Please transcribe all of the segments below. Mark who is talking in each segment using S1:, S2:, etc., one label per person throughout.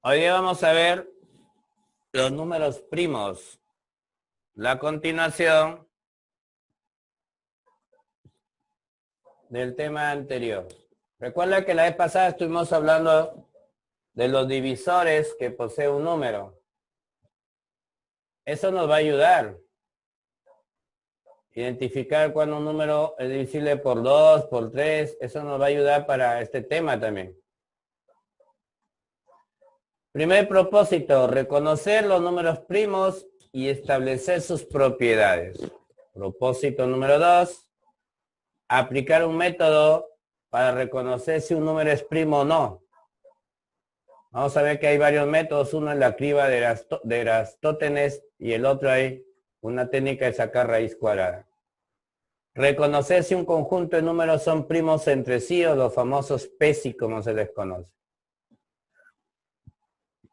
S1: Hoy día vamos a ver los números primos. La continuación del tema anterior. Recuerda que la vez pasada estuvimos hablando de los divisores que posee un número. Eso nos va a ayudar. Identificar cuando un número es divisible por 2, por 3. Eso nos va a ayudar para este tema también. Primer propósito, reconocer los números primos y establecer sus propiedades. Propósito número 2, aplicar un método para reconocer si un número es primo o no. Vamos a ver que hay varios métodos. Uno es la criba de Eratóstenes y el otro hay una técnica de sacar raíz cuadrada. Reconocer si un conjunto de números son primos entre sí o los famosos PESI como se les conoce.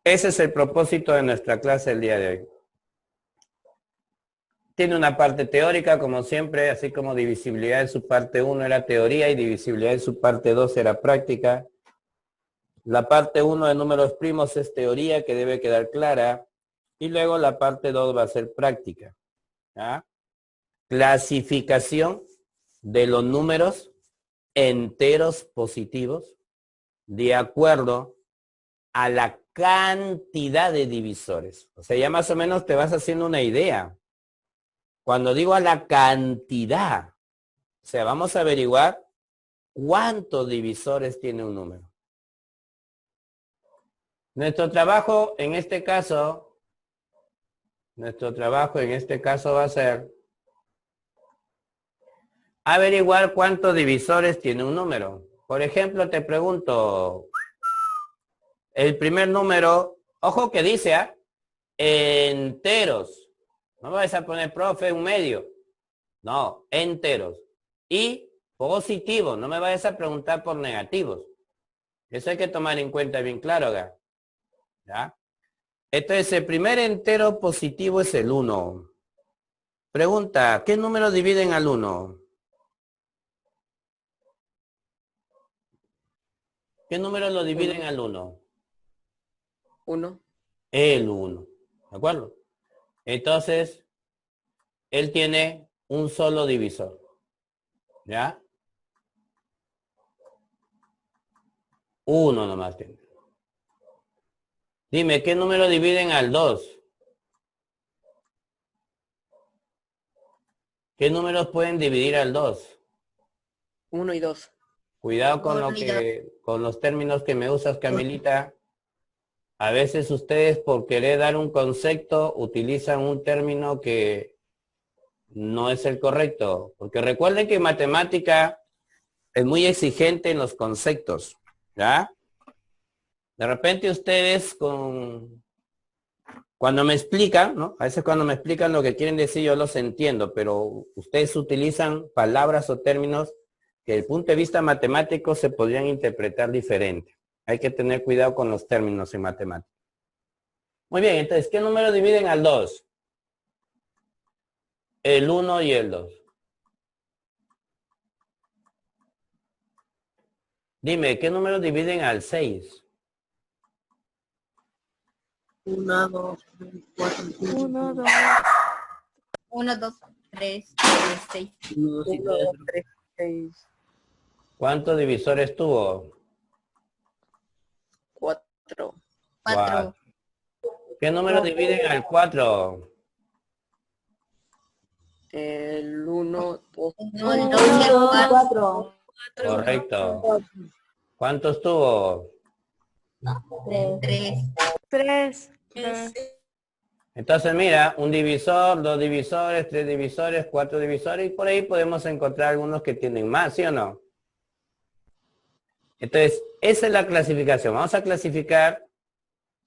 S1: Ese es el propósito de nuestra clase el día de hoy. Tiene una parte teórica, como siempre, así como divisibilidad en su parte 1 era teoría y divisibilidad en su parte 2 era práctica. La parte 1 de números primos es teoría, que debe quedar clara, y luego la parte 2 va a ser práctica. ¿Ya? Clasificación de los números enteros positivos de acuerdo a la cantidad de divisores. O sea, ya más o menos te vas haciendo una idea. Cuando digo a la cantidad, o sea, vamos a averiguar cuántos divisores tiene un número. Nuestro trabajo en este caso va a ser averiguar cuántos divisores tiene un número. Por ejemplo, te pregunto, el primer número, ojo que dice, enteros. No vas a poner profe un medio. No, enteros. Y positivos, no me vayas a preguntar por negativos. Eso hay que tomar en cuenta bien claro acá. ¿Ya? Entonces, el primer entero positivo es el 1. Pregunta, ¿qué número dividen al 1? ¿Qué número lo dividen al 1?
S2: 1.
S1: El 1. ¿De acuerdo? Entonces, él tiene un solo divisor. ¿Ya? 1 nomás tiene. Dime, ¿qué número dividen al 2? ¿Qué números pueden dividir al 2?
S2: 1 y 2.
S1: Cuidado con los términos que me usas, Camilita. A veces ustedes por querer dar un concepto utilizan un término que no es el correcto. Porque recuerden que matemática es muy exigente en los conceptos. ¿Ya? De repente ustedes cuando me explican, ¿no? A veces cuando me explican lo que quieren decir yo los entiendo, pero ustedes utilizan palabras o términos que desde el punto de vista matemático se podrían interpretar diferente. Hay que tener cuidado con los términos en matemáticas. Muy bien, entonces, ¿qué número dividen al 2? El 1 y el 2. Dime, ¿qué número dividen al 6?
S2: 1, 2, 3, 4, 5,
S3: 1, 2,
S4: 1, 2, 3, 6.
S2: 1, 2 y 3, 6,
S1: ¿Cuántos divisores tuvo?
S2: 4.
S4: 4.
S1: ¿Qué número dividen al 4?
S2: El 1, 2,
S4: 1, el 2 y el 4.
S1: Correcto. ¿Cuántos tuvo?
S4: 3.
S3: 3.
S1: Entonces mira, un divisor, 2 divisores, 3 divisores, 4 divisores, y por ahí podemos encontrar algunos que tienen más, ¿sí o no? Entonces, esa es la clasificación. Vamos a clasificar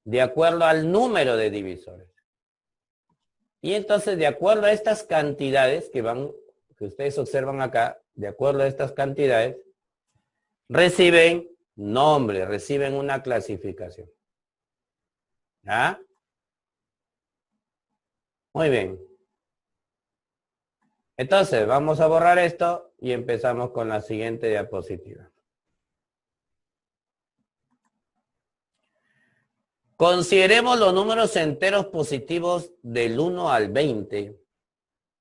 S1: de acuerdo al número de divisores. Y entonces, de acuerdo a estas cantidades que ustedes observan acá, de acuerdo a estas cantidades, reciben nombre, reciben una clasificación. ¿Ya? Muy bien. Entonces, vamos a borrar esto y empezamos con la siguiente diapositiva. Consideremos los números enteros positivos del 1 al 20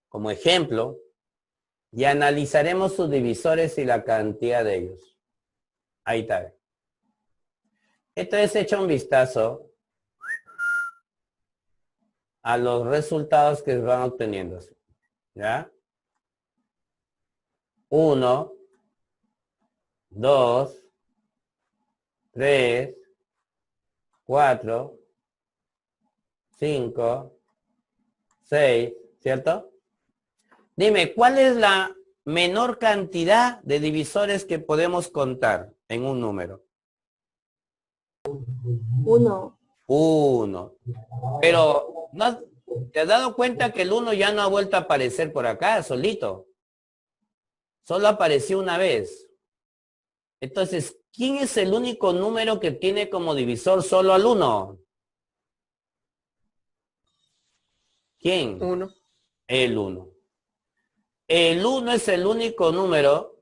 S1: como ejemplo y analizaremos sus divisores y la cantidad de ellos. Ahí está. Esto es hecho un vistazo a los resultados que se van obteniendo. ¿Ya? 1, 2, 3, 4, 5, 6, ¿cierto? Dime, ¿cuál es la menor cantidad de divisores que podemos contar en un número?
S2: 1.
S1: 1. Pero, ¿no te has dado cuenta que el 1 ya no ha vuelto a aparecer por acá, solito? Solo apareció una vez. Entonces, ¿quién es el único número que tiene como divisor solo al 1? ¿Quién?
S2: 1.
S1: El 1. El 1 es el único número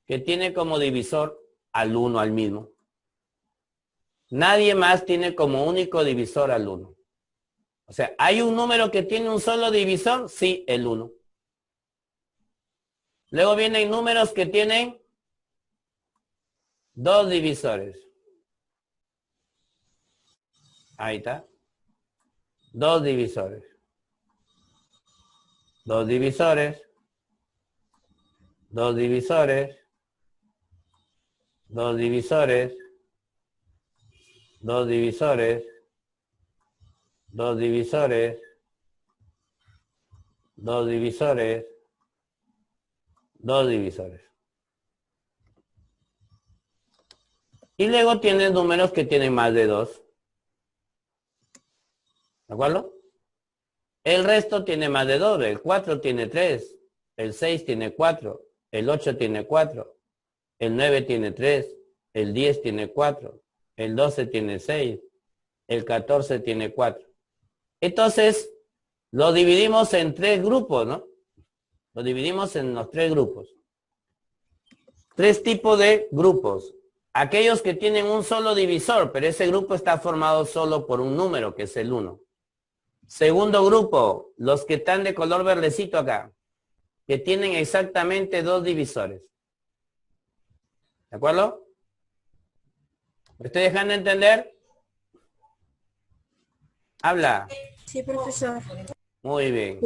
S1: que tiene como divisor al 1, al mismo. Nadie más tiene como único divisor al 1. O sea, ¿hay un número que tiene un solo divisor? Sí, el 1. Luego vienen números que tienen dos divisores. Ahí está. Dos divisores. Dos divisores. Dos divisores. Dos divisores. Dos divisores. Dos divisores. Dos divisores. Dos divisores. Y luego tienes números que tienen más de 2. ¿De acuerdo? El resto tiene más de 2. El 4 tiene 3. El 6 tiene 4. El 8 tiene 4. El 9 tiene 3. El 10 tiene 4. El 12 tiene 6. El 14 tiene 4. Entonces, lo dividimos en 3 grupos, ¿no? Lo dividimos en los 3 grupos. 3 tipos de grupos. Aquellos que tienen un solo divisor, pero ese grupo está formado solo por un número, que es el 1. Segundo grupo, los que están de color verdecito acá, que tienen exactamente 2 divisores. ¿De acuerdo? ¿Me estoy dejando entender? Habla.
S4: Sí, profesor.
S1: Muy bien.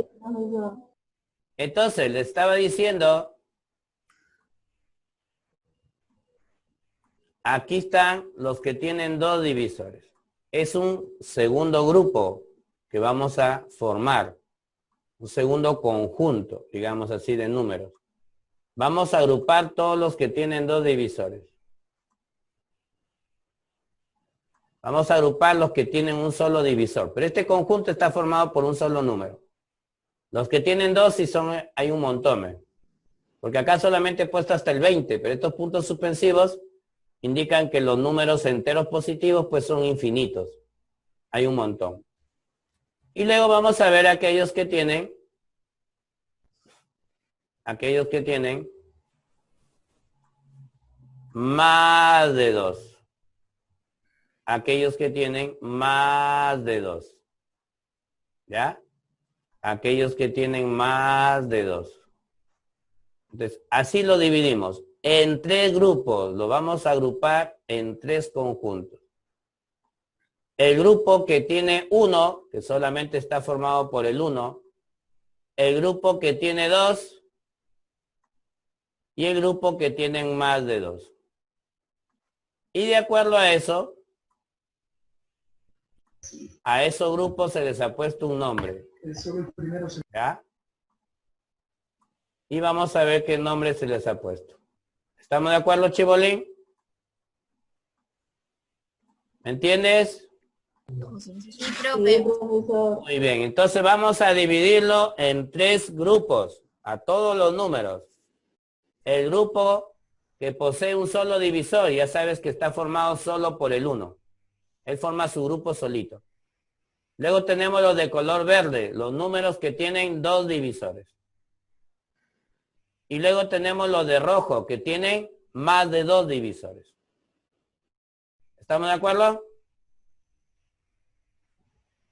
S1: Entonces, le estaba diciendo, aquí están los que tienen 2 divisores. Es un segundo grupo que vamos a formar. Un segundo conjunto, digamos así, de números. Vamos a agrupar todos los que tienen 2 divisores. Vamos a agrupar los que tienen un solo divisor. Pero este conjunto está formado por un solo número. Los que tienen 2 sí hay un montón. Porque acá solamente he puesto hasta el 20, pero estos puntos suspensivos indican que los números enteros positivos pues son infinitos. Hay un montón. Y luego vamos a ver aquellos que tienen más de 2. Aquellos que tienen más de 2. ¿Ya? Aquellos que tienen más de 2. Entonces, así lo dividimos. En 3 grupos. Lo vamos a agrupar en 3 conjuntos. El grupo que tiene 1, que solamente está formado por el 1. El grupo que tiene 2. Y el grupo que tienen más de 2. Y de acuerdo a eso, a esos grupos se les ha puesto un nombre. ¿Ya? Y vamos a ver qué nombre se les ha puesto. ¿Estamos de acuerdo, Chibolín? ¿Me entiendes?
S4: Sí, profe.
S1: Muy bien, entonces vamos a dividirlo en 3 grupos, a todos los números. El grupo que posee un solo divisor, ya sabes que está formado solo por el 1. Él forma su grupo solito. Luego tenemos los de color verde, los números que tienen 2 divisores. Y luego tenemos los de rojo, que tienen más de 2 divisores. ¿Estamos de acuerdo?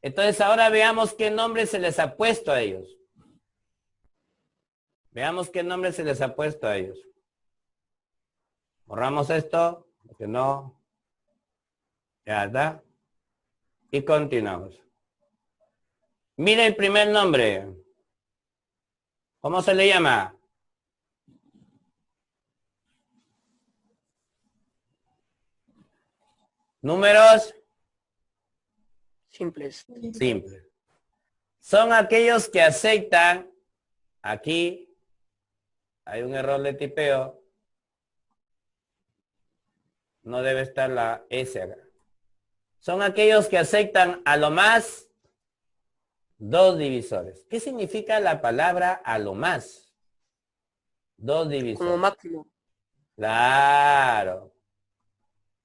S1: Entonces ahora veamos qué nombre se les ha puesto a ellos. Veamos qué nombre se les ha puesto a ellos. Borramos esto, porque no. Ya está. Y continuamos. Mira el primer nombre. ¿Cómo se le llama? Números
S2: Simples.
S1: simples. Son aquellos que aceptan, aquí hay un error de tipeo, no debe estar la S acá. Son aquellos que aceptan a lo más dos divisores. ¿Qué significa la palabra a lo más? Dos divisores.
S2: Como máximo.
S1: Claro.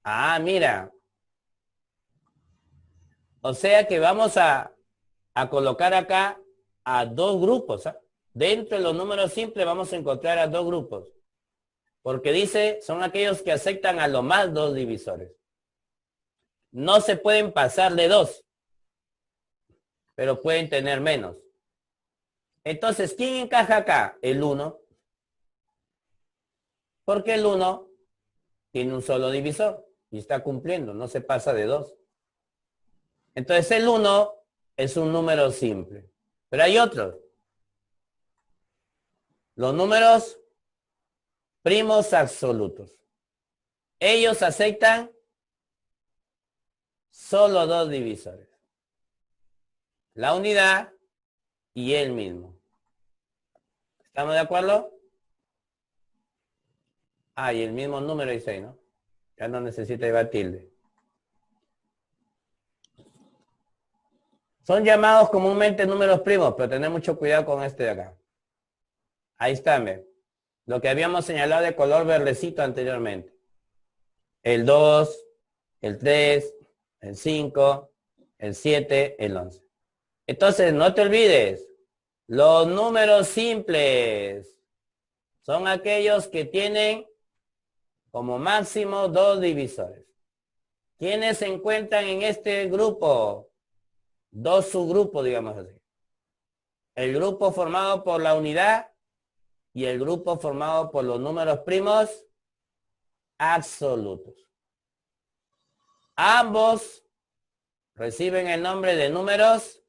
S1: Ah, mira. O sea que vamos a colocar acá a dos grupos. ¿Ah? Dentro de los números simples vamos a encontrar a dos grupos. Porque dice, son aquellos que aceptan a lo más dos divisores. No se pueden pasar de dos, pero pueden tener menos. Entonces, ¿quién encaja acá? El 1. Porque el 1 tiene un solo divisor y está cumpliendo, no se pasa de 2. Entonces el 1 es un número simple. Pero hay otros. Los números primos absolutos. Ellos aceptan solo dos divisores. La unidad y el mismo. ¿Estamos de acuerdo? Ah, y el mismo número dice ahí, ¿no? Ya no necesita llevar tilde. Son llamados comúnmente números primos, pero tened mucho cuidado con este de acá. Ahí está, ¿ve? Lo que habíamos señalado de color verdecito anteriormente. El 2, el 3, el 5, el 7, el 11. Entonces, no te olvides, los números simples son aquellos que tienen como máximo dos divisores. ¿Quiénes se encuentran en este grupo? Dos subgrupos, digamos así. El grupo formado por la unidad y el grupo formado por los números primos absolutos. Ambos reciben el nombre de números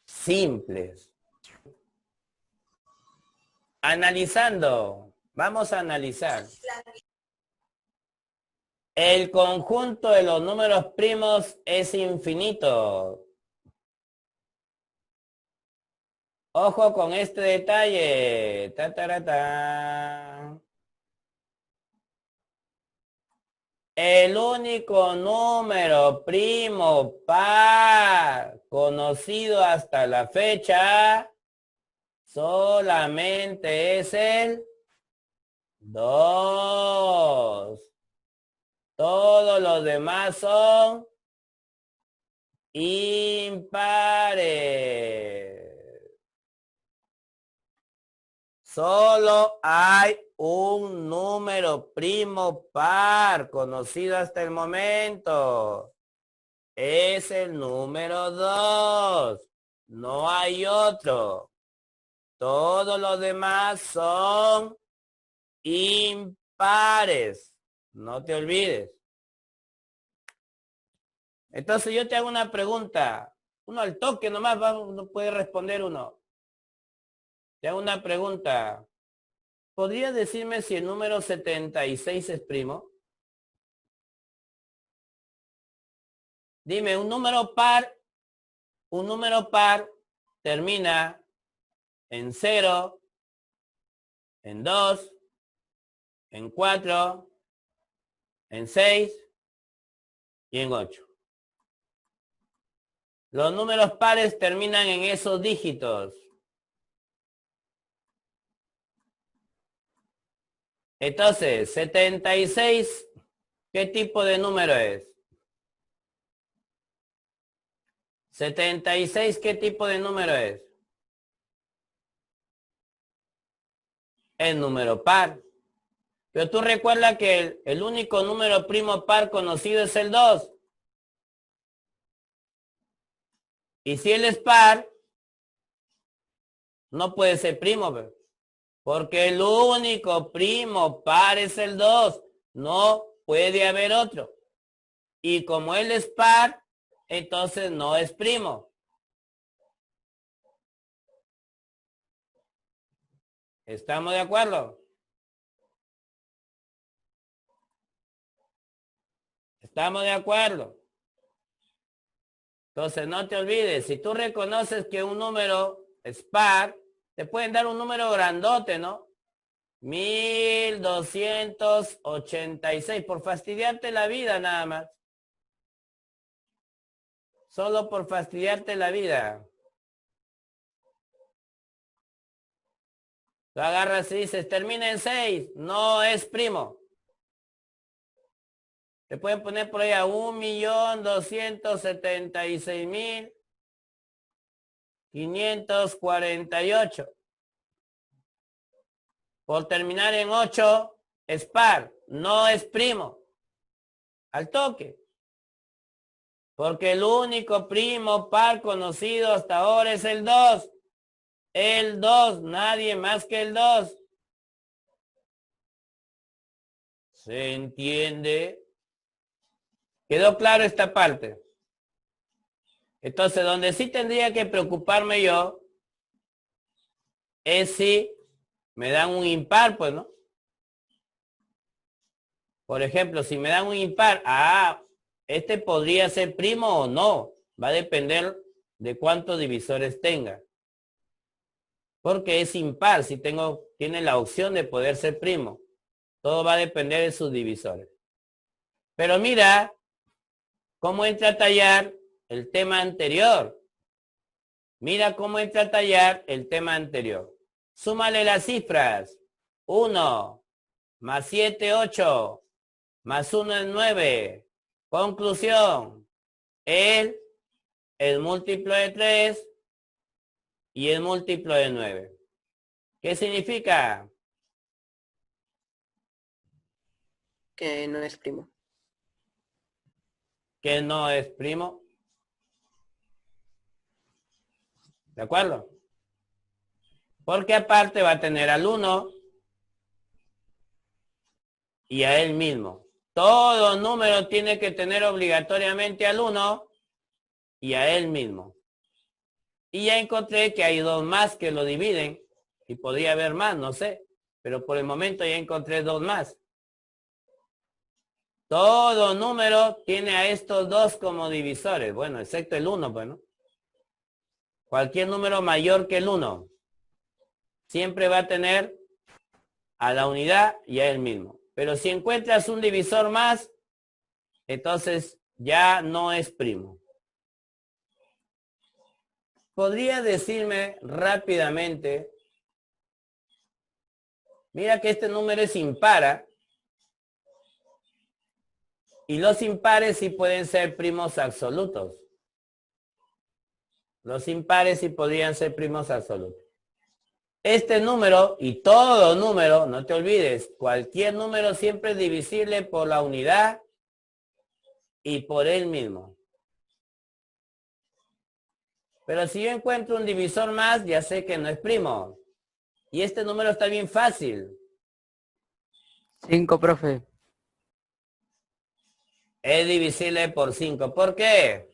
S1: simples. Analizando, vamos a analizar. El conjunto de los números primos es infinito. Ojo con este detalle. Ta, ta, ta, ta. El único número primo par conocido hasta la fecha solamente es el 2. Todos los demás son impares. Solo hay un número primo par conocido hasta el momento. Es el número 2. No hay otro. Todos los demás son impares. No te olvides. Entonces yo te hago una pregunta. Uno al toque nomás no puede responder uno. Te hago una pregunta. ¿Podrías decirme si el número 76 es primo? Dime, un número par termina en 0, en 2, en 4, en 6 y en 8. Los números pares terminan en esos dígitos. Entonces, 76, ¿qué tipo de número es? 76, ¿qué tipo de número es? El número par. Pero tú recuerdas que el único número primo par conocido es el 2. Y si él es par, no puede ser primo, pues, porque el único primo par es el 2. No puede haber otro. Y como él es par, entonces no es primo. ¿Estamos de acuerdo? ¿Estamos de acuerdo? Entonces no te olvides, si tú reconoces que un número es par, te pueden dar un número grandote, ¿no? 1286, por fastidiarte la vida nada más. Solo por fastidiarte la vida. Tú agarras y dices, termina en 6, no es primo. Te pueden poner por ahí a 1.276.548. Por terminar en 8, es par, no es primo. Al toque. Porque el único primo par conocido hasta ahora es el 2. El 2, nadie más que el 2. ¿Se entiende? ¿Quedó claro esta parte? Entonces, donde sí tendría que preocuparme yo es si me dan un impar, pues, ¿no? Por ejemplo, si me dan un impar, este podría ser primo o no. Va a depender de cuántos divisores tenga. Porque es impar, si tiene la opción de poder ser primo. Todo va a depender de sus divisores. Pero mira cómo entra a tallar el tema anterior. Mira cómo entra a tallar el tema anterior. Súmale las cifras. 1 más 7, 8. Más 1 es 9. Conclusión. El múltiplo de 3 y el múltiplo de 9. ¿Qué significa?
S2: Que no es primo.
S1: Que no es primo. ¿De acuerdo? Porque aparte va a tener al 1 y a él mismo. Todo número tiene que tener obligatoriamente al 1 y a él mismo. Y ya encontré que hay 2 más que lo dividen. Y podría haber más, no sé. Pero por el momento ya encontré 2 más. Todo número tiene a estos 2 como divisores. Bueno, excepto el 1, pues, ¿no? Cualquier número mayor que el 1 siempre va a tener a la unidad y a él mismo. Pero si encuentras un divisor más, entonces ya no es primo. ¿Podría decirme rápidamente? Mira que este número es impar. Y los impares sí pueden ser primos absolutos. Los impares sí podrían ser primos absolutos. Este número y todo número, no te olvides, cualquier número siempre es divisible por la unidad y por él mismo. Pero si yo encuentro un divisor más, ya sé que no es primo. Y este número está bien fácil.
S3: 5, profe.
S1: Es divisible por 5. ¿Por qué?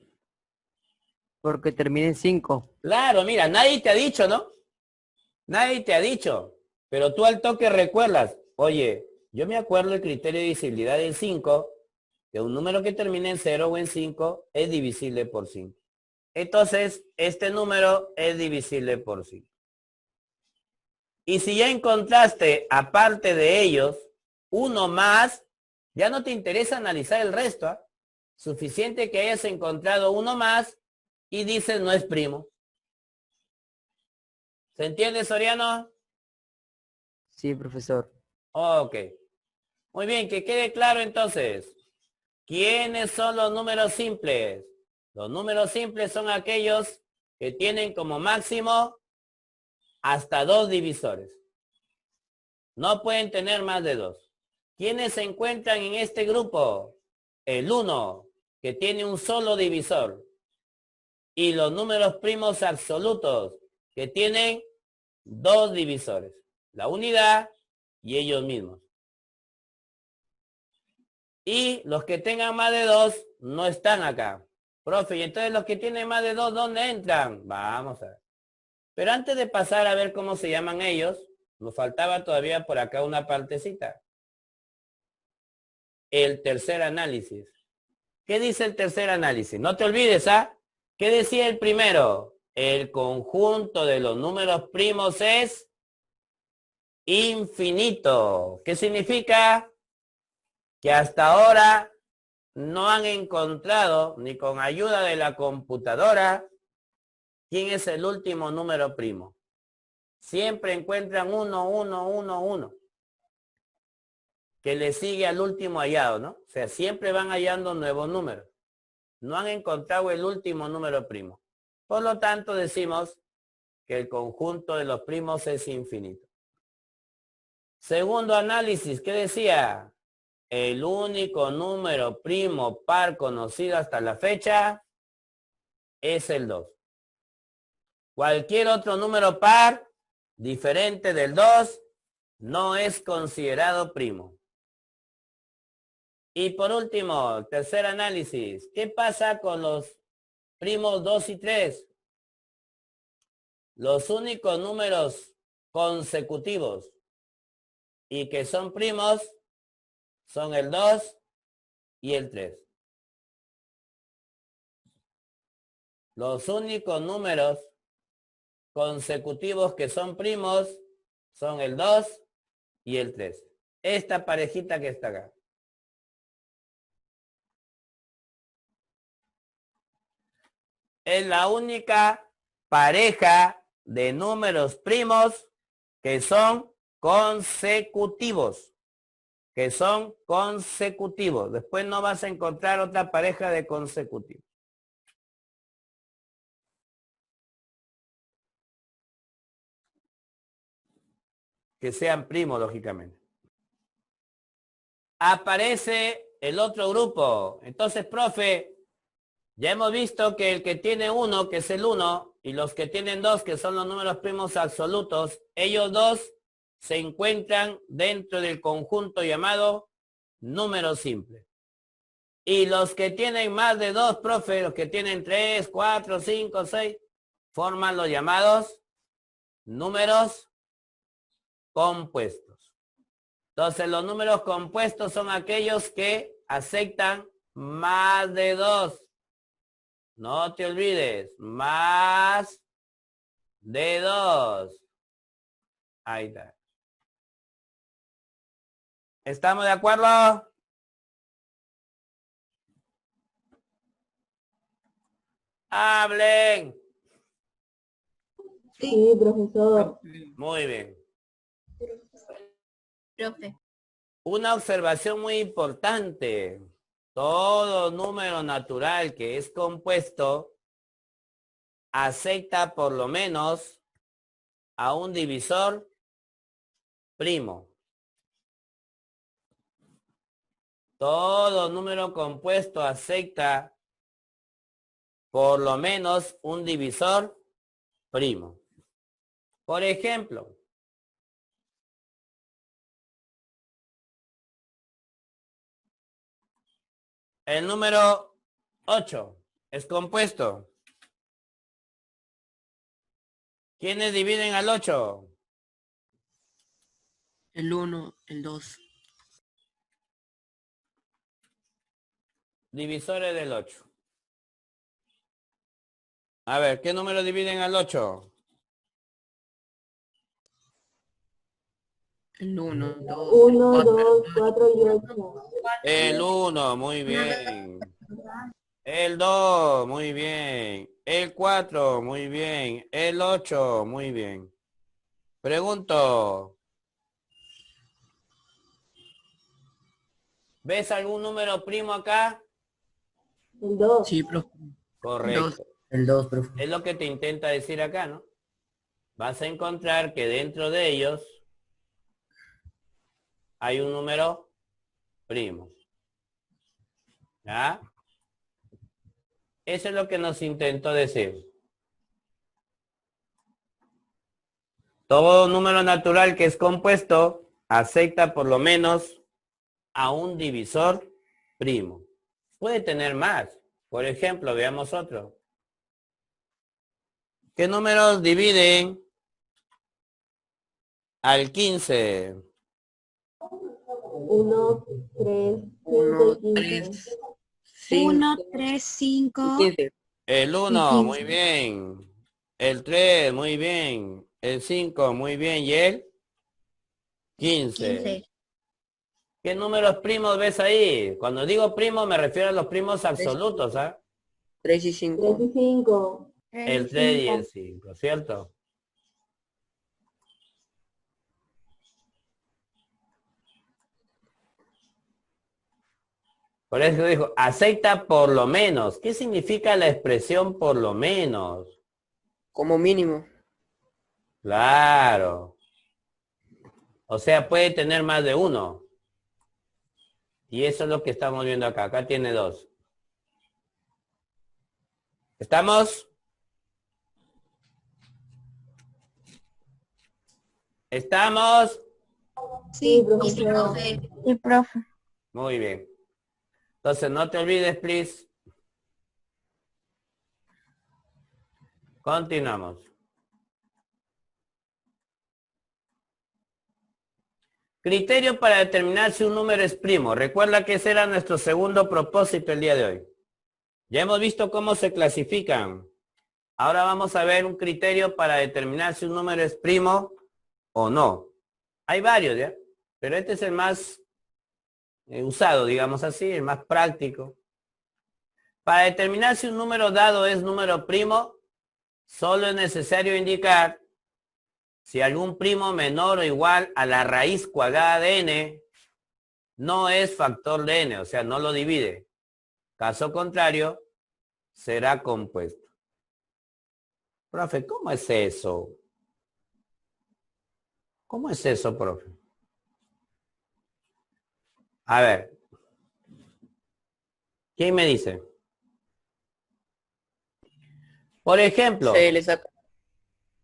S3: Porque termina en 5.
S1: Claro, mira, nadie te ha dicho, ¿no? Nadie te ha dicho. Pero tú al toque recuerdas, oye, yo me acuerdo el criterio de divisibilidad del 5, que un número que termina en 0 o en 5 es divisible por 5. Entonces, este número es divisible por 5. Y si ya encontraste, aparte de ellos, uno más, ya no te interesa analizar el resto, ¿eh? Suficiente que hayas encontrado uno más y dices no es primo. ¿Se entiende, Soriano?
S3: Sí, profesor.
S1: Ok. Muy bien, que quede claro entonces. ¿Quiénes son los números simples? Los números simples son aquellos que tienen como máximo hasta 2 divisores. No pueden tener más de 2. ¿Quiénes se encuentran en este grupo? El 1, que tiene un solo divisor. y los números primos absolutos que tienen dos divisores, la unidad y ellos mismos. Y los que tengan más de 2 no están acá. Profe, y entonces los que tienen más de 2, ¿dónde entran? Vamos a ver. Pero antes de pasar a ver cómo se llaman ellos, nos faltaba todavía por acá una partecita. El tercer análisis. ¿Qué dice el tercer análisis? No te olvides, ¿ah? ¿Qué decía el primero? El conjunto de los números primos es infinito. ¿Qué significa? Que hasta ahora no han encontrado, ni con ayuda de la computadora, quién es el último número primo. Siempre encuentran 1, 1, 1, 1. Que le sigue al último hallado, ¿no? O sea, siempre van hallando nuevos números. No han encontrado el último número primo. Por lo tanto, decimos que el conjunto de los primos es infinito. Segundo análisis, ¿qué decía? El único número primo par conocido hasta la fecha es el 2. Cualquier otro número par diferente del 2 no es considerado primo. Y por último, tercer análisis, ¿qué pasa con los primos 2 y 3? Los únicos números consecutivos y que son primos son el 2 y el 3. Los únicos números consecutivos que son primos son el 2 y el 3. Esta parejita que está acá. Es la única pareja de números primos que son consecutivos. Después no vas a encontrar otra pareja de consecutivos. Que sean primos, lógicamente. Aparece el otro grupo. Entonces, profe, ya hemos visto que el que tiene 1, que es el 1, y los que tienen 2, que son los números primos absolutos, ellos dos se encuentran dentro del conjunto llamado número simple. Y los que tienen más de 2, profe, los que tienen 3, 4, 5, 6, forman los llamados números compuestos. Entonces, los números compuestos son aquellos que aceptan más de 2. No te olvides, más de 2. Ahí está. ¿Estamos de acuerdo? Hablen.
S5: Sí, profesor.
S1: Muy bien.
S4: Profe.
S1: Una observación muy importante. Todo número natural que es compuesto acepta por lo menos a un divisor primo. Todo número compuesto acepta por lo menos un divisor primo. Por ejemplo, el número 8 es compuesto. ¿Quiénes dividen al 8?
S2: El 1, el 2.
S1: Divisores del 8. A ver, ¿qué número dividen al 8?
S2: El 1, 2,
S5: 1,
S2: 4.
S5: 2, 4 y 8.
S1: El 1, muy bien. El 2, muy bien. El 4, muy bien. El 8, muy bien. Pregunto, ¿ves algún número primo acá?
S5: El 2.
S2: Sí, profe.
S1: Correcto.
S3: El 2, profe.
S1: Es lo que te intenta decir acá, ¿no? Vas a encontrar que dentro de ellos hay un número primo. ¿Ya? Eso es lo que nos intentó decir. Todo número natural que es compuesto acepta por lo menos a un divisor primo. Puede tener más. Por ejemplo, veamos otro. ¿Qué números dividen al 15?
S5: 1, 3,
S2: 1,
S5: 5 y 15.
S2: 3, 5
S4: 1, 3, 5
S2: y 15.
S1: El
S4: y
S1: 1, muy
S4: 15.
S1: bien. El 3, muy bien. El 5, muy bien. ¿Y el 15?
S4: 15.
S1: ¿Qué números primos ves ahí? Cuando digo primos me refiero a los primos absolutos, ¿ah?
S2: 3 y
S5: 3
S2: 5.
S5: y 5.
S1: El 3 y el 5, ¿cierto? Por eso dijo, acepta por lo menos. ¿Qué significa la expresión por lo menos?
S2: Como mínimo.
S1: Claro. O sea, puede tener más de uno. Y eso es lo que estamos viendo acá. Acá tiene 2. ¿Estamos? ¿Estamos?
S4: Sí,
S5: profesor.
S4: profe. Sí, profe.
S1: Muy bien. Entonces, no te olvides, please. Continuamos. Criterio para determinar si un número es primo. Recuerda que ese era nuestro segundo propósito el día de hoy. Ya hemos visto cómo se clasifican. Ahora vamos a ver un criterio para determinar si un número es primo o no. Hay varios, ¿ya? Pero este es el más usado, digamos así, el más práctico. Para determinar si un número dado es número primo, solo es necesario indicar si algún primo menor o igual a la raíz cuadrada de n no es factor de n, o sea, no lo divide. Caso contrario, será compuesto. Profe, ¿cómo es eso? ¿Cómo es eso, profe? A ver, ¿quién me dice? Por ejemplo,
S2: Se le saca.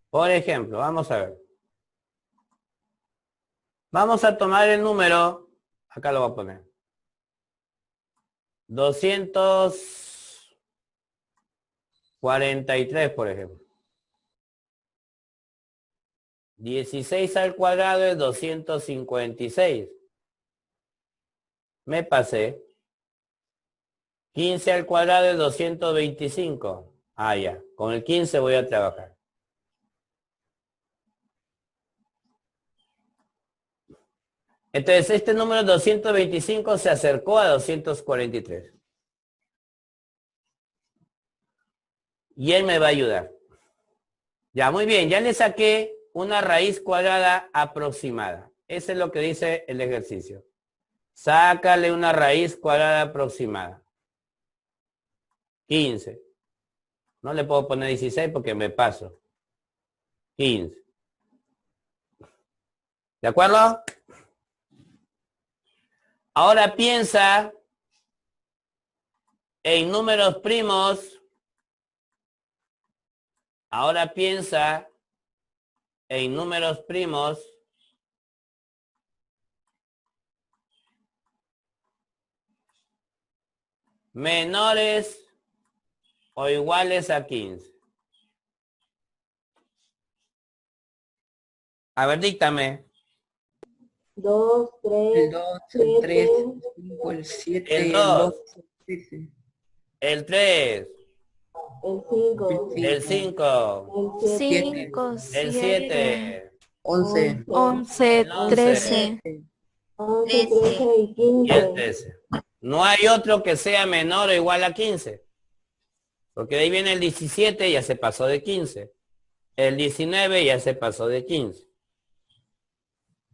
S1: vamos a ver. Vamos a tomar el número, acá lo voy a poner. 243, por ejemplo. 16 al cuadrado es 256. Me pasé. 15 al cuadrado es 225. Ah, ya. Con el 15 voy a trabajar. Entonces, este número 225 se acercó a 243. Y él me va a ayudar. Ya, muy bien. Ya le saqué una raíz cuadrada aproximada. Eso es lo que dice el ejercicio. Sácale una raíz cuadrada aproximada. 15. No le puedo poner 16 porque me paso. 15. ¿De acuerdo? Ahora piensa en números primos. Ahora piensa en números primos menores o iguales a 15. A ver, díctame.
S5: 2,
S2: El
S5: 3,
S2: 2, el 3,
S5: 7,
S2: el 5, el 7,
S1: El
S2: el 2,
S1: 2,
S2: el 13,
S1: el 3,
S5: el 5,
S1: el 5,
S5: el 7,
S4: 5,
S1: el
S4: 7,
S1: 7,
S2: 11,
S4: 11,
S1: el 11
S4: 13,
S5: 11, 13 y
S1: y el
S5: 15.
S1: 13. No hay otro que sea menor o igual a 15. Porque de ahí viene el 17, ya se pasó de 15. El 19 ya se pasó de 15.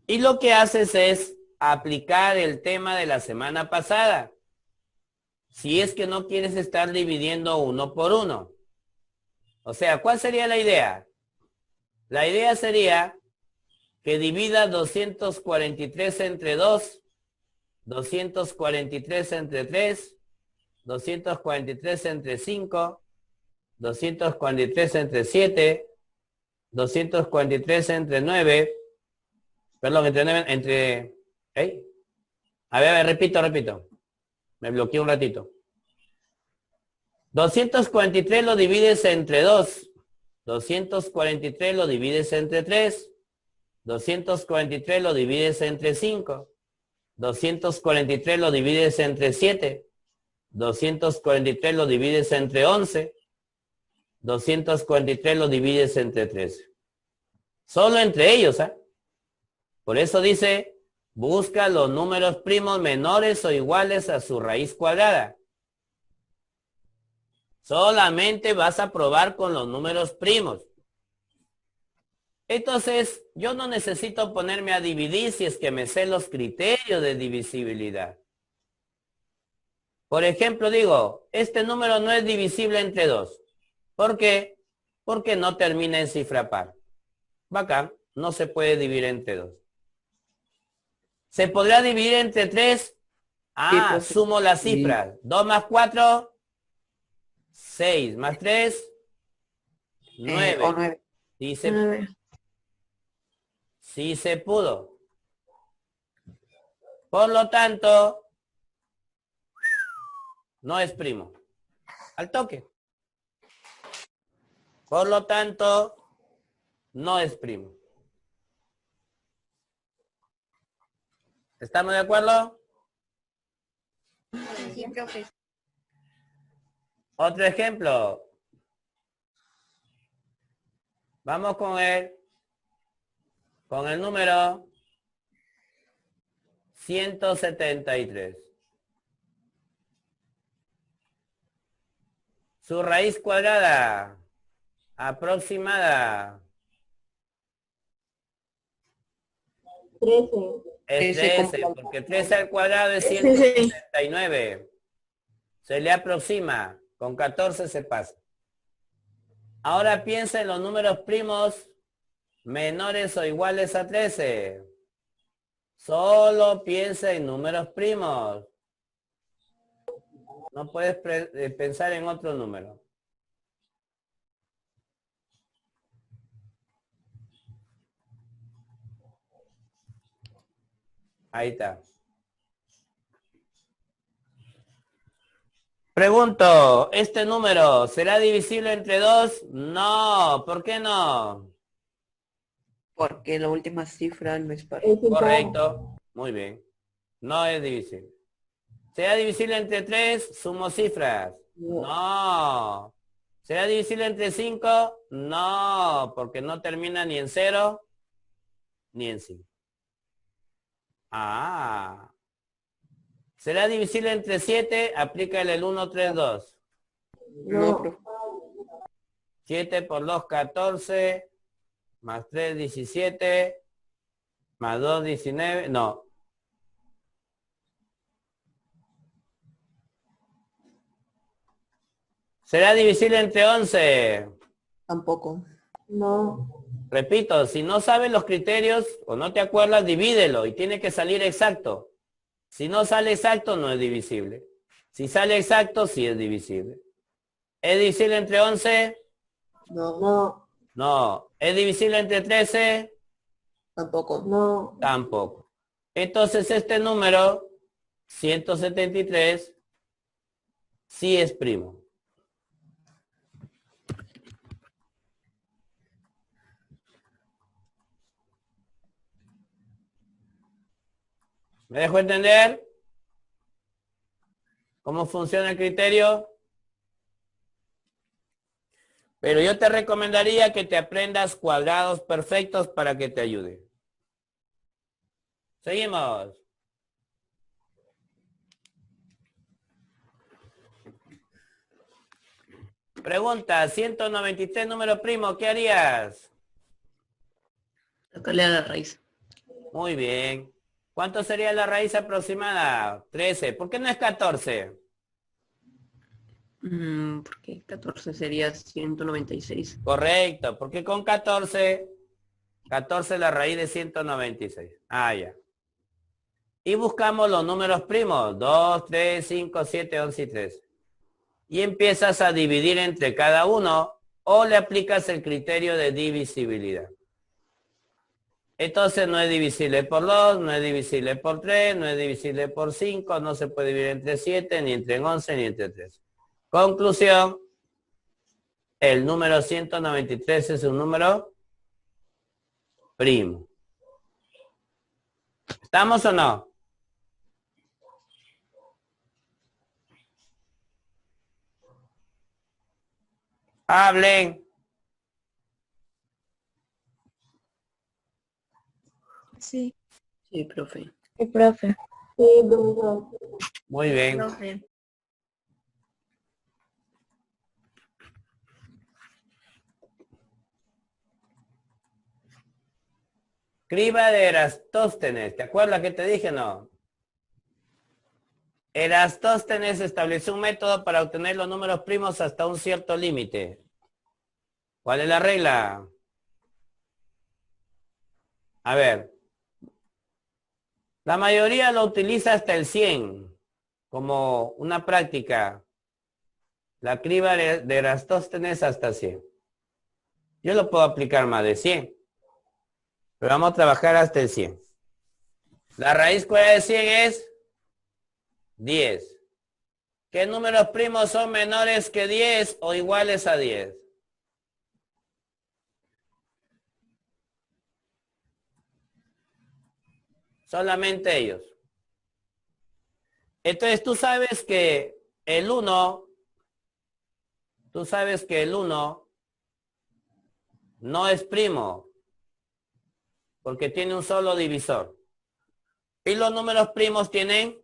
S1: Y lo que haces es aplicar el tema de la semana pasada. Si es que no quieres estar dividiendo uno por uno. O sea, ¿cuál sería la idea? La idea sería que divida 243 entre 2, 243 entre 3, 243 entre 5, 243 entre 7, 243 entre 9, perdón, entre 9, entre... ¿eh? A ver, repito. Me bloqueé un ratito. 243 lo divides entre 2. 243 lo divides entre 3. 243 lo divides entre 5. 243 lo divides entre 7. 243 lo divides entre 11. 243 lo divides entre 13. Solo entre ellos, ¿eh? Por eso dice, busca los números primos menores o iguales a su raíz cuadrada. Solamente vas a probar con los números primos. Entonces, yo no necesito ponerme a dividir si es que me sé los criterios de divisibilidad. Por ejemplo, digo, este número no es divisible entre 2. ¿Por qué? Porque no termina en cifra par. Bacán, no se puede dividir entre 2. ¿Se podrá dividir entre 3? Ah,
S2: profe.
S1: sumo las cifras. 2 más 4, 6 más 3, 9.
S2: O 9.
S1: Dice,
S4: 9.
S1: sí se pudo. Por lo tanto, no es primo. Al toque. Por lo tanto, no es primo. ¿Estamos de acuerdo?
S4: Sí, profe.
S1: Otro ejemplo. Vamos con el número 173. Su raíz cuadrada aproximada
S5: 13.
S1: es
S2: 13,
S1: 13, porque 13 al cuadrado es 169. Se le aproxima, con 14 se pasa. Ahora piensa en los números primos menores o iguales a 13. Solo piensa en números primos. No puedes pensar en otro número. Ahí está. Pregunto, ¿este número será divisible entre 2? No, ¿por qué no?
S2: Porque la última cifra no es par.
S5: Es impar.
S1: Correcto, muy bien. No es divisible. ¿Será divisible entre 3? Sumo cifras. No. ¿Será divisible entre 5? No, porque no termina ni en 0 ni en 5. Ah. ¿Será divisible entre 7? Aplícale el 1, 3, 2.
S2: No, profe.
S1: 7 por 2, 14. Más 3, 17. Más 2, 19. No. ¿Será divisible entre 11?
S2: Tampoco.
S5: No.
S1: Repito, si no sabes los criterios o no te acuerdas, divídelo y tiene que salir exacto. Si no sale exacto, no es divisible. Si sale exacto, sí es divisible. ¿Es divisible entre 11?
S2: No.
S5: No.
S1: No. ¿Es divisible entre 13?
S2: Tampoco.
S5: No.
S1: Tampoco. Entonces este número, 173, sí es primo. ¿Me dejo entender cómo funciona el criterio? Pero yo te recomendaría que te aprendas cuadrados perfectos para que te ayude. Seguimos. Pregunta, 193 número primo, ¿qué harías?
S2: Sacarle a la raíz.
S1: Muy bien. ¿Cuánto sería la raíz aproximada? 13. ¿Por qué no es 14?
S2: Porque 14 sería 196.
S1: Correcto, porque con 14 es la raíz de 196. Ah, ya. Y buscamos los números primos. 2, 3, 5, 7, 11 y 13. y empiezas a dividir entre cada uno o le aplicas el criterio de divisibilidad. Entonces no es divisible por 2, no es divisible por 3, no es divisible por 5, no se puede dividir entre 7, ni entre 11, ni entre 13. Conclusión, el número 193 es un número primo. ¿Estamos o no? Hablen.
S4: Sí.
S2: Sí, profe.
S4: Sí, profe.
S5: Sí, profesor.
S1: Muy bien.
S4: Profe.
S1: Criba de Erastóstenes. ¿Te acuerdas que te dije no? Erastóstenes estableció un método para obtener los números primos hasta un cierto límite. ¿Cuál es la regla? A ver. La mayoría lo utiliza hasta el 100 como una práctica. La criba de Erastóstenes hasta 100. Yo lo puedo aplicar más de 100. Pero vamos a trabajar hasta el 100. La raíz cuadrada de 100 es 10. ¿Qué números primos son menores que 10 o iguales a 10? Solamente ellos. Entonces tú sabes que el 1, no es primo, porque tiene un solo divisor. Y los números primos tienen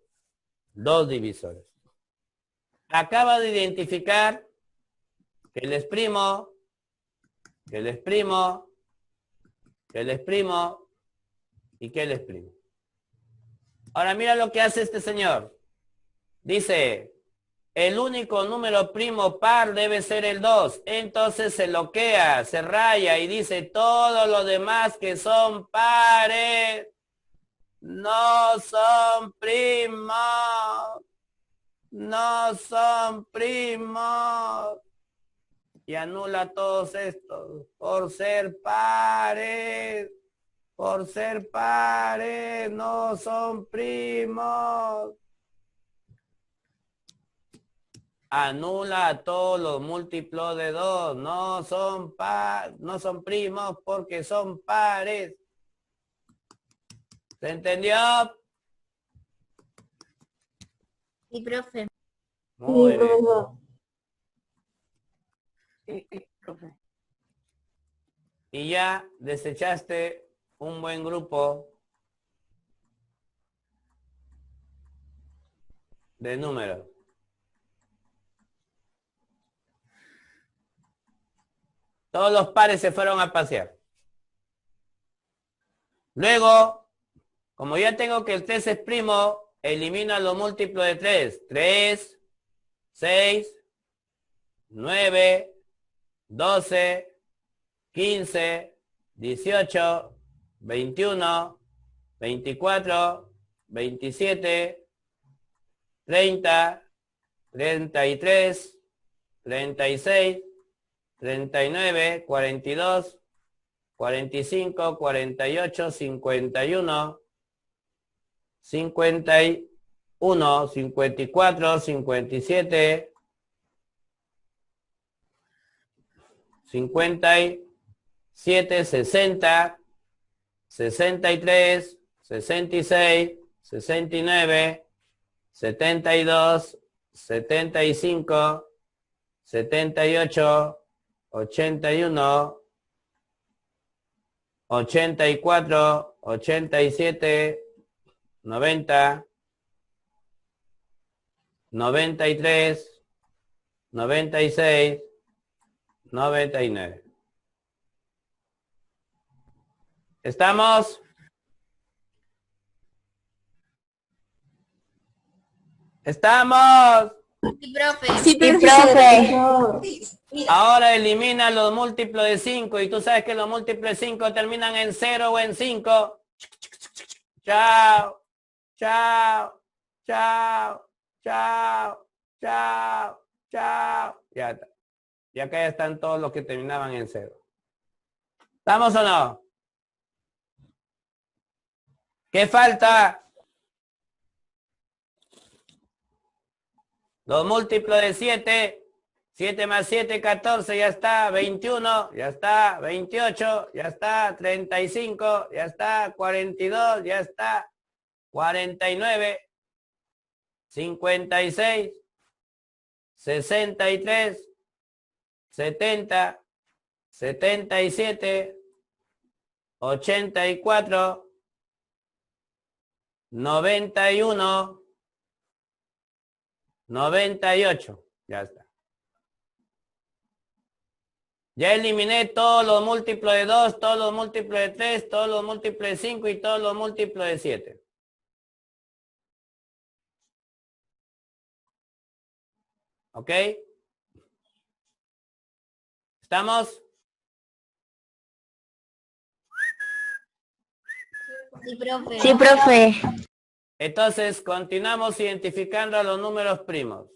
S1: 2 divisores. Acaba de identificar que él es primo, que él es primo, que él es primo y que él es primo. Ahora mira lo que hace este señor. Dice, el único número primo par debe ser el 2. Entonces se bloquea, se raya y dice, todos los demás que son pares no son primos. No son primos. Y anula todos estos por ser pares. Por ser pares no son primos. Anula a todos los múltiplos de 2. No son primos porque son pares. ¿Se entendió?
S4: Sí, profe.
S1: Muy
S5: Sí,
S1: bien.
S5: profesor.
S2: Profe.
S1: Y ya desechaste un buen grupo de números. Todos los pares se fueron a pasear. Luego, como ya tengo que el 3 es primo, elimino los múltiplos de 3. 3, 6, 9, 12, 15, 18, 21, 24, 27, 30, 33, 36, 39, 42, 45, 48, 51, 51, 54, 57, 57, 60, 63, 66, 69, 72, 75, 78, 81, 84, 87, 90, 93, 96, 99. ¿Estamos? ¿Estamos?
S4: Sí, profe.
S5: Sí, profesor.
S1: Ahora elimina los múltiplos de 5 y tú sabes que los múltiplos de 5 terminan en 0 o en 5. Chao, chao, chao, chao, chao. Chao. Ya está. Y acá ya están todos los que terminaban en 0. ¿Estamos o no? ¿Qué falta? Los múltiplos de 7. 7 más 7, 14, ya está. 21, ya está. 28, ya está. 35, ya está. 42, ya está. 49, 56, 63, 70, 77, 84, 91, 98. Ya está. Ya eliminé todos los múltiplos de 2, todos los múltiplos de 3, todos los múltiplos de 5 y todos los múltiplos de 7. ¿Ok? ¿Estamos?
S4: Sí, profe.
S5: Sí, profe.
S1: Entonces, continuamos identificando a los números primos.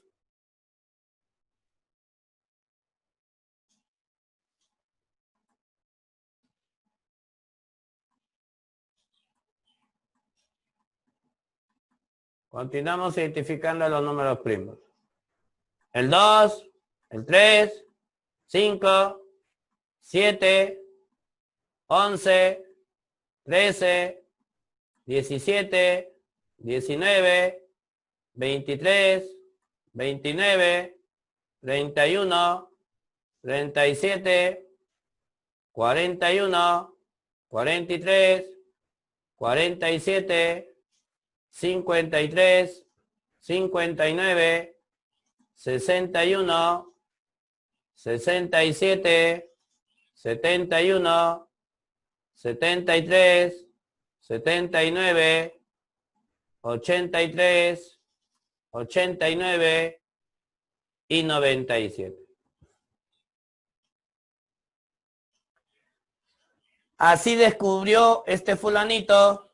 S1: Continuamos identificando a los números primos. El 2, el 3, 5, 7, 11, 13, 17, 19, 23, 29, 31, 37, 41, 43, 47, 53, 59, 61, 67, 71, 73, 79, 83, 89 y 97. Así descubrió este fulanito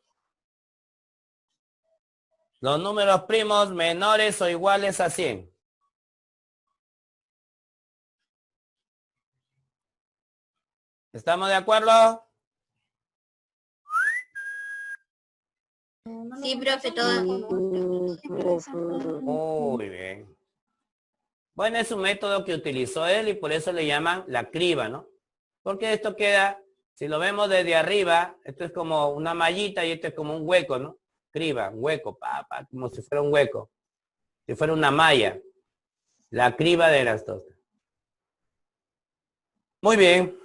S1: los números primos menores o iguales a 100. ¿Estamos de acuerdo?
S4: Sí, profe, todo.
S1: Muy bien. Bueno, es un método que utilizó él y por eso le llaman la criba, ¿no? Porque esto queda, si lo vemos desde arriba, esto es como una mallita y esto es como un hueco, ¿no? Criba, un hueco, como si fuera un hueco. Si fuera una malla. La criba de las dos. Muy bien.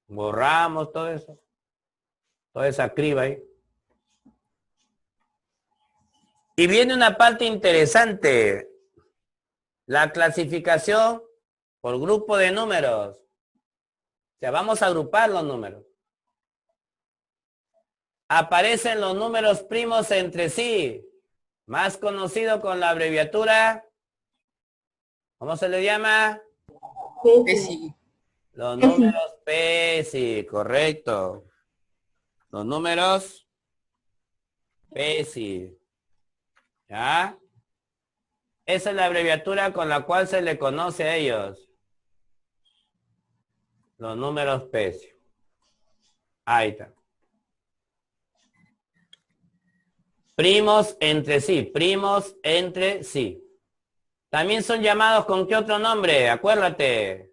S1: Borramos todo eso. Toda esa criba ahí. Y viene una parte interesante. La clasificación por grupo de números. O sea, vamos a agrupar los números. Aparecen los números primos entre sí. Más conocido con la abreviatura. ¿Cómo se le llama?
S2: Sí.
S1: Los números PESI, correcto. Los números PESI. ¿Ya? Esa es la abreviatura con la cual se le conoce a ellos. Los números PESI. Ahí está. Primos entre sí, primos entre sí. También son llamados ¿con qué otro nombre? Acuérdate.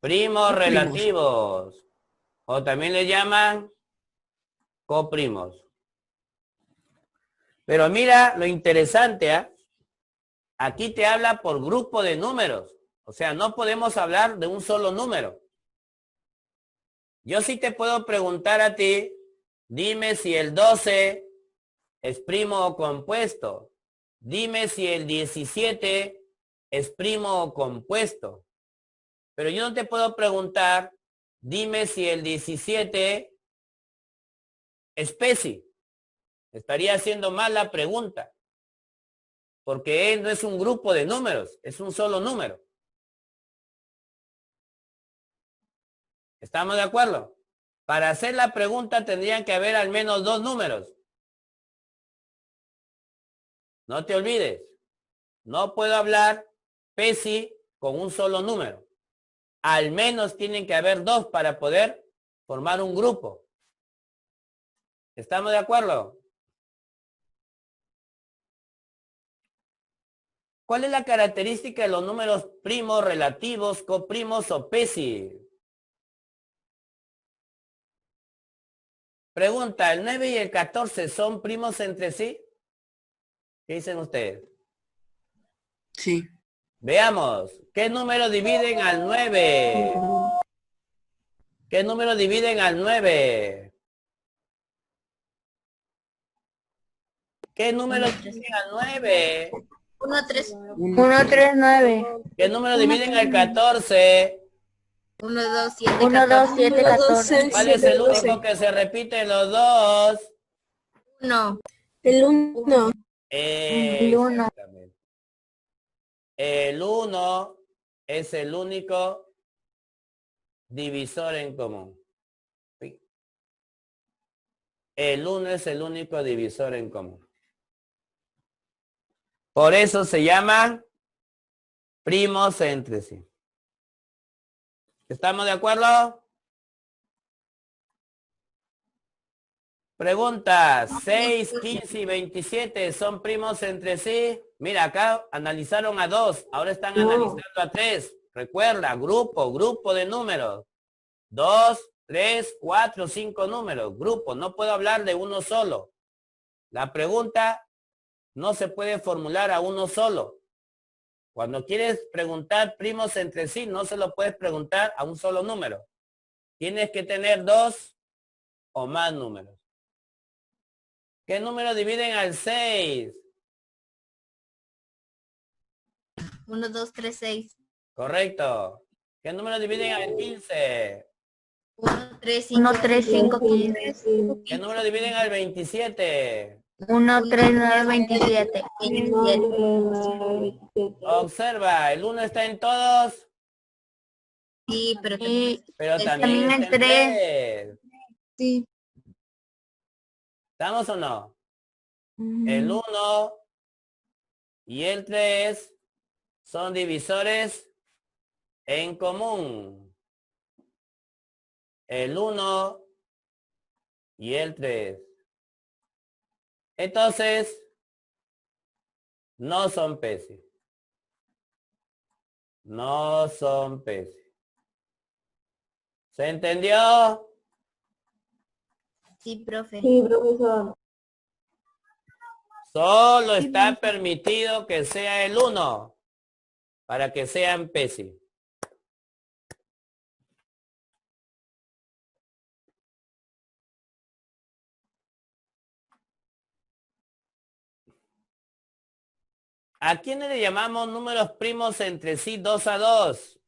S1: Primos relativos. O también le llaman coprimos. Pero mira lo interesante, ¿ah? Aquí te habla por grupo de números. O sea, no podemos hablar de un solo número. Yo sí te puedo preguntar a ti, dime si el 12 es primo o compuesto. Dime si el 17 es primo o compuesto. Pero yo no te puedo preguntar, dime si el 17 es PESI. Estaría haciendo mal la pregunta. Porque él no es un grupo de números, es un solo número. ¿Estamos de acuerdo? Para hacer la pregunta tendrían que haber al menos dos números. No te olvides. No puedo hablar PESI con un solo número. Al menos tienen que haber dos para poder formar un grupo. ¿Estamos de acuerdo? ¿Cuál es la característica de los números primos, relativos, coprimos o PESI? Pregunta, ¿el 9 y el 14 son primos entre sí? ¿Qué dicen ustedes?
S2: Sí.
S1: Veamos, ¿qué número dividen al 9? ¿Qué número dividen al 9? ¿Qué número dividen al 9?
S4: 1, 3.
S5: 1, 3, 9.
S1: ¿Qué número dividen al 14?
S4: 1, 2, 7,
S5: 1, 2,
S4: 14.
S5: 7, 14.
S1: ¿Cuál es el único que se repite en los dos?
S4: 1.
S5: El 1. El 1.
S1: Exactamente. El 1 es el único divisor en común. ¿Sí? El 1 es el único divisor en común. Por eso se llaman primos entre sí. ¿Estamos de acuerdo? Pregunta, 6, 15 y 27 son primos entre sí. Mira, acá analizaron a 2, ahora están analizando a 3. Recuerda, grupo de números. 2, 3, 4, 5 números. Grupo, no puedo hablar de uno solo. La pregunta no se puede formular a uno solo. Cuando quieres preguntar primos entre sí, no se lo puedes preguntar a un solo número. Tienes que tener 2 o más números. ¿Qué número dividen al 6?
S4: 1, 2, 3, 6.
S1: Correcto. ¿Qué número dividen al 15?
S4: 1, 3, 5,
S5: 1, 3, 5,
S4: 15.
S5: 15.
S1: ¿Qué número dividen al 27?
S5: 1, 3, 9, 27.
S4: 27.
S1: Observa, el 1 está en todos,
S4: Sí, pero
S5: Y
S1: pero
S4: el
S1: también
S5: también
S1: está
S5: el
S1: en
S5: 3.
S1: 3.
S5: Sí.
S1: ¿Estamos o no? El 1 y el 3 son divisores en común. El 1 y el 3. Entonces, no son peces. No son peces. ¿Se entendió?
S4: sí, profe.
S5: Sí, profesor.
S1: Solo está permitido que sea el 1 para que sean peces. ¿A quiénes le llamamos números primos entre sí 2 a 2?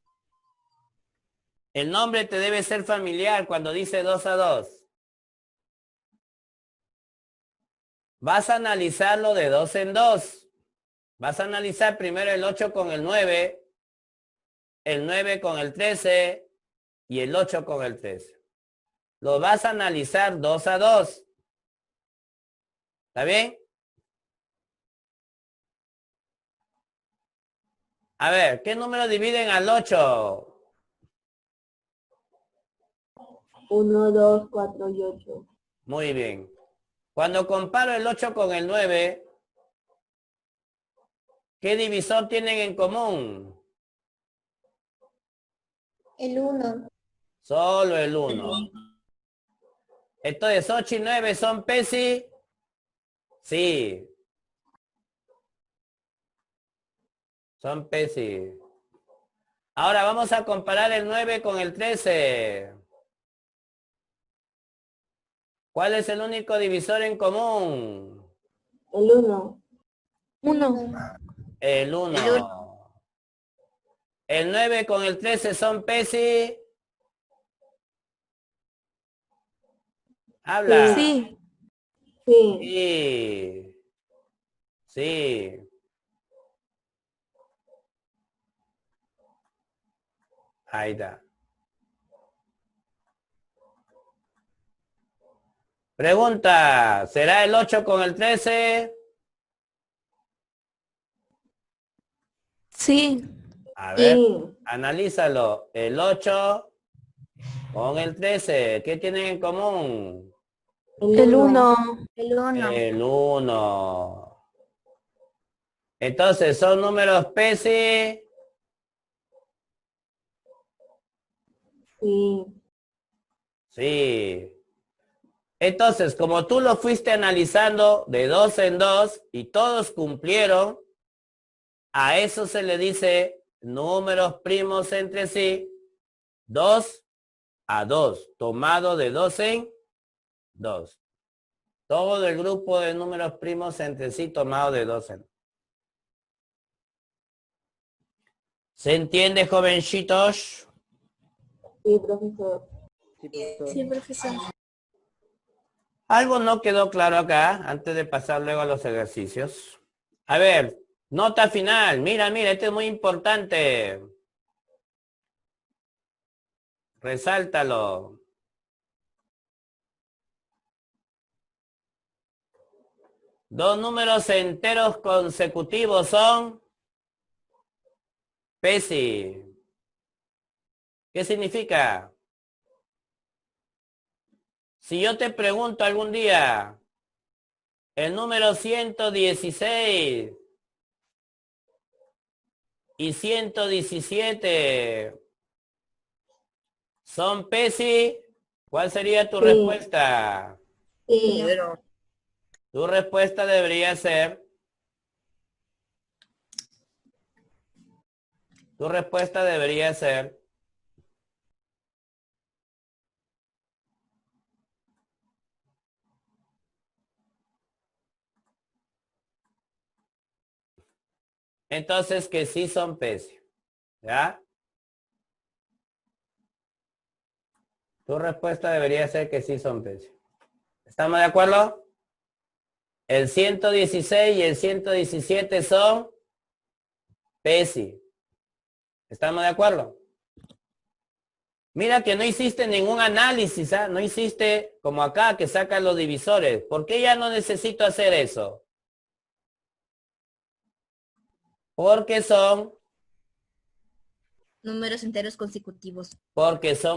S1: El nombre te debe ser familiar cuando dice 2 a 2. Vas a analizarlo de 2 en 2. Vas a analizar primero el 8 con el 9, el 9 con el 13 y el 8 con el 13. Lo vas a analizar 2 a 2. ¿Está bien? A ver, ¿qué número dividen al 8?
S5: 1, 2, 4 y 8.
S1: Muy bien. Cuando comparo el 8 con el 9, ¿qué divisor tienen en común?
S4: El 1.
S1: Solo el 1. Entonces, 8 y 9 son PESI. Sí, son PESI. Ahora vamos a comparar el 9 con el 13. ¿Cuál es el único divisor en común?
S5: El 1.
S4: 1.
S1: El
S4: El
S1: 1. El 9 con el 13 son PESI. Habla.
S5: Sí. Sí.
S1: Sí. Sí. Ahí está. Pregunta, ¿será el 8 con el 13?
S4: Sí.
S1: A ver,
S5: Sí.
S1: analízalo. El 8 con el 13, ¿qué tienen en común?
S4: El 1. El 1.
S1: El 1. Entonces, ¿son números PESI?
S5: Sí.
S1: Sí. Entonces, como tú lo fuiste analizando de 2 en 2 y todos cumplieron, a eso se le dice números primos entre sí, 2 a 2, tomado de 2 en 2. Todo el grupo de números primos entre sí tomado de 2 en 2. ¿Se entiende, jovencitos?
S5: Sí, profesor.
S3: Sí, profesor.
S4: Sí, profesor.
S1: Algo no quedó claro acá, antes de pasar luego a los ejercicios. A ver, nota final. Mira, esto es muy importante. Resáltalo. Dos números enteros consecutivos son PESI. ¿Qué significa? Si yo te pregunto algún día, el número 116 y 117 son PESI, ¿cuál sería tu
S5: Sí.
S1: respuesta?
S5: Sí.
S1: Tu respuesta debería ser... Tu respuesta debería ser... Entonces que sí son PESI. ¿Ya? Tu respuesta debería ser que sí son PESI. ¿Estamos de acuerdo? El 116 y el 117 son PESI. ¿Estamos de acuerdo? Mira que no hiciste ningún análisis, ¿ah? No hiciste como acá que sacan los divisores. ¿Por qué ya no necesito hacer eso? Porque son
S4: Números enteros consecutivos.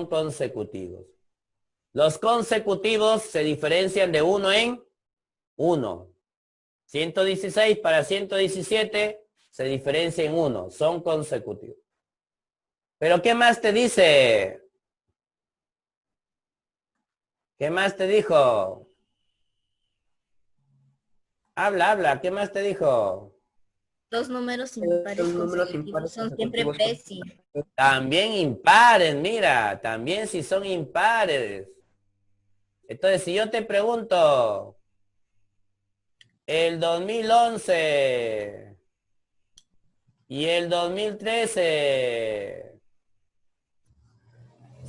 S1: consecutivos. Los consecutivos se diferencian de uno en uno. 116 para 117 se diferencia en uno, son consecutivos. Pero ¿qué más te dice? ¿Qué más te dijo? Habla, ¿qué más te dijo?
S4: Dos números impares
S3: Son números
S4: consecutivos
S3: impares
S4: son siempre
S3: consecutivos.
S4: PESI.
S1: También impares, mira, también si son impares. Entonces, si yo te pregunto, el 2011 y el 2013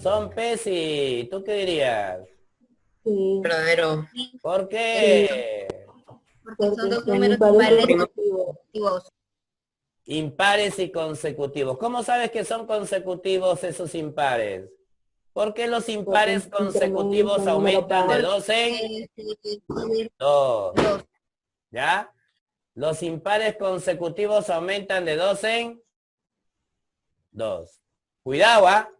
S1: son PESI, ¿tú qué dirías?
S5: Sí.
S2: Verdadero.
S4: Sí,
S1: ¿Por
S5: Sí.
S1: qué?
S4: porque son
S5: Porque
S4: dos
S5: son
S4: números
S5: impares
S4: impares
S5: consecutivos.
S4: consecutivos.
S1: Impares y consecutivos. ¿Cómo sabes que son consecutivos esos impares? Porque los
S5: Porque
S1: impares
S5: intermedio
S1: consecutivos
S5: son número
S1: aumentan de
S5: par.
S1: 2 en
S4: Porque
S1: 2.
S4: dos.
S1: ¿Ya? Los impares consecutivos aumentan de 2 en 2. Cuidado, ¿ah?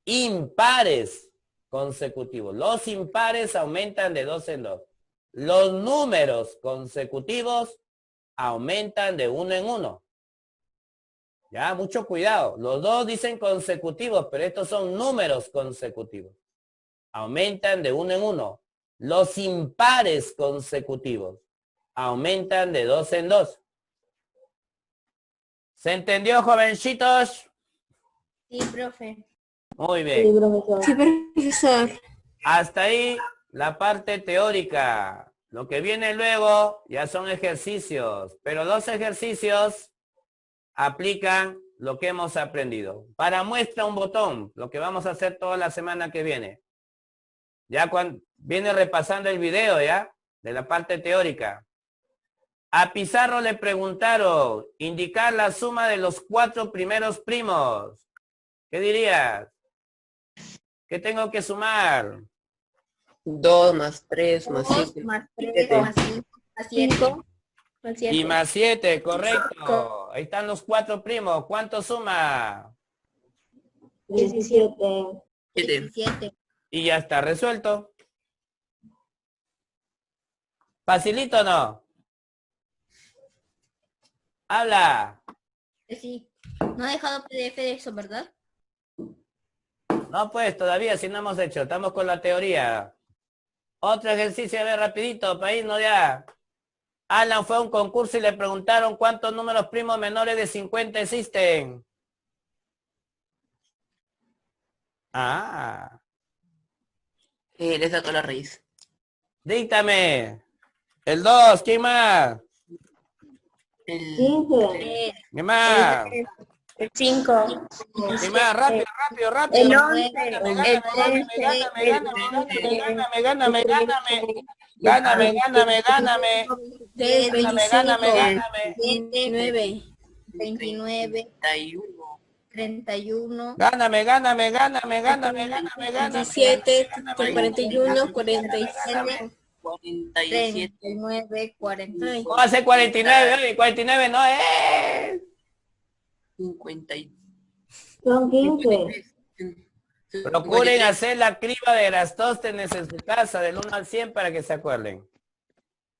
S1: Impares consecutivos. Los impares aumentan de 2 en 2. Los números consecutivos aumentan de 1 en 1. Ya, mucho cuidado. Los dos dicen consecutivos, pero estos son números consecutivos. Aumentan de 1 en 1. Los impares consecutivos aumentan de 2 en 2. ¿Se entendió, jovencitos?
S4: Sí, profe.
S1: Muy
S5: Sí,
S1: bien.
S5: profesor.
S4: Sí, profesor.
S1: Hasta ahí la parte teórica. Lo que viene luego ya son ejercicios, pero los ejercicios aplican lo que hemos aprendido. Para muestra un botón, lo que vamos a hacer toda la semana que viene. Ya cuando viene repasando el video, ¿ya? De la parte teórica. A Pizarro le preguntaron, indicar la suma de los 4 primeros primos. ¿Qué dirías? ¿Qué tengo que sumar?
S2: 2 más 3 más
S4: 2
S2: 5
S4: más 3
S2: 7.
S4: más 5 más 7. Más
S1: Y
S4: 7.
S1: más 7, correcto. Ahí están los 4 primos. ¿Cuánto suma?
S5: 17.
S4: 17.
S1: Y ya está resuelto. ¿Facilito o no? Habla.
S4: Sí. No ha dejado PDF de eso, ¿verdad?
S1: No, pues todavía si no hemos hecho. Estamos con la teoría. Otro ejercicio, a ver, rapidito, para irnos ya. Alan fue a un concurso y le preguntaron cuántos números primos menores de 50 existen. Ah,
S2: Le saco la raíz.
S1: díctame. El 2, ¿quién más?
S2: El
S5: 15.
S1: ¿Quién más?
S4: El 5.
S1: ¿Quién más? Rápido, rápido, rápido.
S4: El
S1: Gáname,
S4: 11.
S1: gáname, gáname, gáname.
S4: 9. 29.
S2: 31.
S4: 31.
S1: Gáname.
S4: 27. 41.
S2: 47.
S4: 39. 40.
S1: ¿Cómo hace 49? Oye, 49 no es.
S2: 50.
S5: Son 15.
S1: Procuren hacer la criba de Erastóstenes en su casa del 1 al 100 para que se acuerden.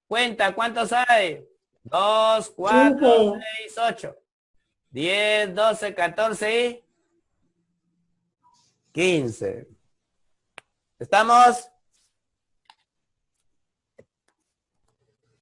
S1: Cuenta, ¿cuántos hay? 2, 4,
S5: 15.
S1: 6, 8, 10, 12, 14 y 15. ¿Estamos?